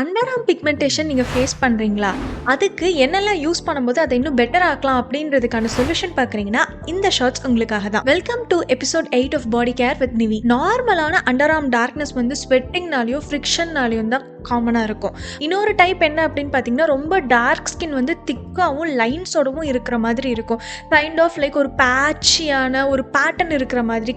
Under arm pigmentation நீங்கள் face பண்ணுறீங்களா? அதுக்கு என்னெல்லாம் யூஸ் பண்ணும்போது அதை இன்னும் பெட்டர் ஆக்கலாம் அப்படின்றதுக்கான சொல்யூஷன் பார்க்குறீங்கன்னா இந்த ஷார்ட்ஸ் உங்களுக்காக தான். Welcome to episode 8 of body care with Nivi. நார்மலான அண்டர் ஆர்ம் டார்க்னஸ் வந்து ஸ்வெட்டிங்னாலையும் ஃப்ரிக்ஷன்னாலையும் தான் காமனாக இருக்கும். இன்னொரு டைப் என்ன அப்படின்னு பார்த்தீங்கன்னா, ரொம்ப டார்க் ஸ்கின் வந்து திக்காகவும் லைன்ஸோடவும் இருக்கிற மாதிரி இருக்கும். கைண்ட் ஆஃப் லைக் ஒரு பேட்சியான ஒரு பேட்டர்ன் இருக்கிற மாதிரி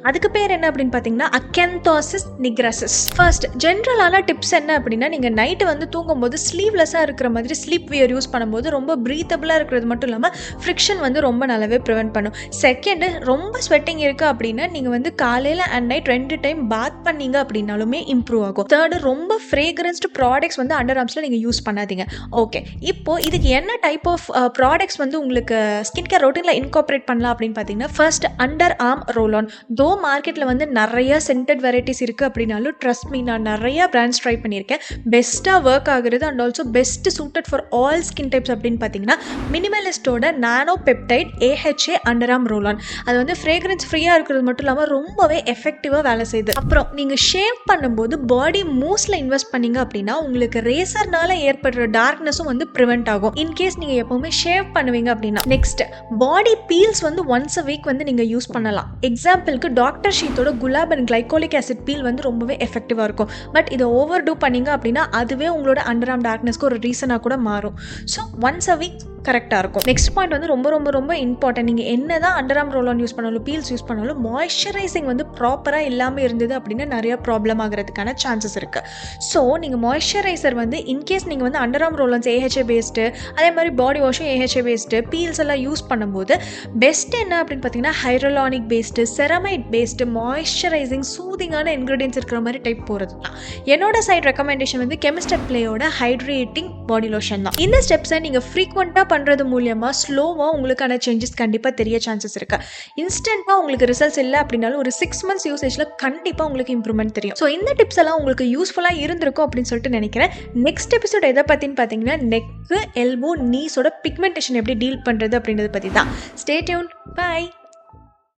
அதுக்கு பேர் என்ன அப்படின்னு பார்த்தீங்கன்னா அக்கென்தோசிஸ் நிக்ரசிஸ். ஃபர்ஸ்ட் ஜென்ரலான டிப்ஸ் என்ன அப்படின்னா, நீங்கள் நைட்டு வந்து தூங்கும்போது ஸ்லீவ்லெஸ்ஸாக இருக்கிற மாதிரி ஸ்லீப் வியர் யூஸ் பண்ணும்போது ரொம்ப ப்ரீத்தபிளாக இருக்கிறது மட்டும் இல்லாமல் ஃப்ரிக்ஷன் வந்து ரொம்ப நல்லாவே ப்ரிவென்ட் பண்ணும். செகண்டு, ரொம்ப ஸ்வெட்டிங் இருக்குது அப்படின்னா நீங்கள் வந்து காலையில் அண்ட் நைட் 2 டைம் பாத் பண்ணீங்க அப்படின்னாலுமே இம்ப்ரூவ் ஆகும். தேர்டு, ரொம்ப ஃப்ரேக்ரன்ஸ்டு ப்ராடக்ட்ஸ் வந்து அண்டர் ஆர்ம்ஸில் நீங்கள் யூஸ் பண்ணாதீங்க. ஓகே, இப்போது இதுக்கு என்ன டைப் ஆஃப் ப்ராடக்ட்ஸ் வந்து உங்களுக்கு ஸ்கின் கேர் ரொட்டீனில் இன்கார்பரேட் பண்ணலாம் அப்படின்னு பார்த்தீங்கன்னா, first under arm roll on. தோ மார்க்கெட்டில் வந்து நிறைய சென்டட் வெரைட்டிஸ் இருக்குது அப்படின்னாலும் ட்ரஸ்ட் மீ, நான் நிறைய பிராண்ட்ஸ் ட்ரை பண்ணியிருக்கேன். பெஸ்ட்டாக ஒர்க் ஆகுறது and also best suited for all skin types அப்படின்னு பார்த்தீங்கன்னா மினிமலிஸ்டோட nano peptide AHA under arm roll on. அது வந்து ஃப்ரேக்ரன்ஸ் ஃப்ரீயாக இருக்கிறது மட்டும் இல்லாமல் ரொம்பவே எஃபெக்டிவாக வேலை செய்யுது. அப்புறம் நீங்கள் ஷேவ் பண்ணும்போது பாடி மூவ்ஸில் இன்வெஸ்ட் பண்ணீங்க அப்படின்னா உங்களுக்கு ரேசர்னால ஏற்படுற டார்க்னஸும் வந்து ப்ரிவென்ட் ஆகும். இன்கேஸ் நீங்கள் எப்போவுமே ஷேவ் பண்ணுவீங்க அப்படின்னா. நெக்ஸ்ட், பாடி பீல்ஸ் வந்து ஒன்ஸ் அ வீக் வந்து நீங்கள் யூஸ் பண்ணலாம். எக்ஸாம்பிளுக்கு டாக்டர் ஷீத்தோட Gulab and glycolic acid peel வந்து ரொம்பவே எஃபெக்டிவாக இருக்கும். பட் இதை ஓவர் டூ பண்ணீங்க அப்படின்னா அதுவே உங்களோட அண்டர் ஆர்ம் டார்க்னஸ்க்கு ஒரு ரீசனாக கூட மாறும். ஸோ ஒன்ஸ் அ வீக் கரெக்டாக இருக்கும். நெக்ஸ்ட் பாயிண்ட் வந்து ரொம்ப ரொம்ப ரொம்ப இம்பார்ட்டன்ட். நீங்கள் என்ன தான் under arm roll on use பண்ணாலும் பீல்ஸ் யூஸ் பண்ணாலும் மாய்ஸ்சரைசிங் வந்து ப்ராப்பராக இல்லாமல் இருந்தது அப்படின்னா நிறைய ப்ராப்ளம் ஆகிறதுக்கான சான்சஸ் இருக்குது. ஸோ நீங்கள் மாய்ஸ்சரைசர் வந்து இன்கேஸ் நீங்கள் வந்து under arm roll ons AHA based, அதே மாதிரி பாடி வாஷும் AHA பேஸ்டு, பீல்ஸ் எல்லாம் யூஸ் பண்ணும்போது பெஸ்ட் என்ன அப்படின்னு பார்த்தீங்கன்னா hyaluronic based, ceramide based, moisturizing சூதிங்கான இன்க்ரீடியன்ஸ் இருக்கிற மாதிரி டைப் போகிறது தான். என்னோட சைட் ரெக்கமெண்டேஷன் வந்து கெமிஸ்ட் அட் பிளேயோட ஹைட்ரேட்டிங் பாடி லோஷன் தான். இந்த ஸ்டெப்ஸை நீங்கள் ஃப்ரீக்வெண்ட்டாக பண்ணுறது மூலியமாக ஸ்லோவாக உங்களுக்கான சேஞ்சஸ் கண்டிப்பாக தெரிய சான்சஸ் இருக்குது. இன்ஸ்டண்ட்டாக உங்களுக்கு ரிசல்ட்ஸ் இல்லை அப்படின்னாலும் ஒரு 6 months யூசேஜில் கண்டிப்பாக உங்களுக்கு இம்ப்ரூவ்மெண்ட் தெரியும். ஸோ இந்த டிப்ஸ் எல்லாம் உங்களுக்கு யூஸ்ஃபுல்லாக இருந்திருக்கும் அப்படின்னு சொல்லிட்டு நினைக்கிறேன். நெக்ஸ்ட் எபிசோட் எதை பற்றின்னு பார்த்தீங்கன்னா நெக்கு, எல்போ, நீஸோட பிக்மெண்டேஷன் எப்படி டீல் பண்ணுறது அப்படின்றத பற்றி தான். Stay tune. பை.